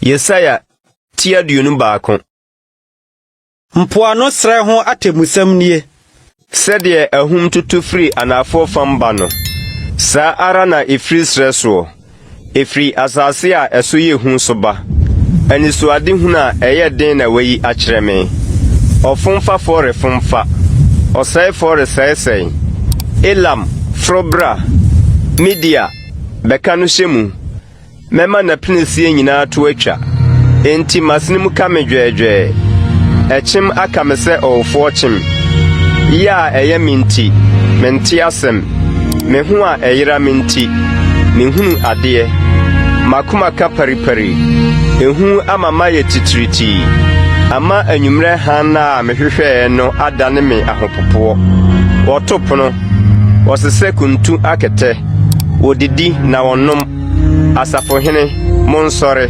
Yesaya tia duonu baako. Mpoano srɛ ho atemusɛm nie. Sɛdeɛ ahum tutu firi anafo fam ba no, saa ara na efiri srɛ soɔ. Efiri asase a ɛso yɛ hu so ba. Anisuade hunu a ɛyɛ den na wayi akyerɛ me. Ɔfomfafo refomfa. Ɔsɛefo resɛesɛe. Elam, Frobra, Media, bɛka no hyɛ mu. Mɛma na pinisie nyinaa to atwa. Enti masnim ka me dwɛɛdwɛɛ. Ɛkyem aka me sɛ ɔwofo kyem. Yɛ a ɛyɛ me nti, mente asɛm. Me ho a ɛyera me nti, menhunu adeɛ. Makoma ka paripari. Ehu ama mayɛ titiritii. Ama anwummerɛ hanna a mehwehwɛɛ no adane me ahopopoɔ. Wɔto pono, wɔsesɛ kuntu akɛtɛ. Wɔdidi na wɔnom. Asafohene, monsɔre.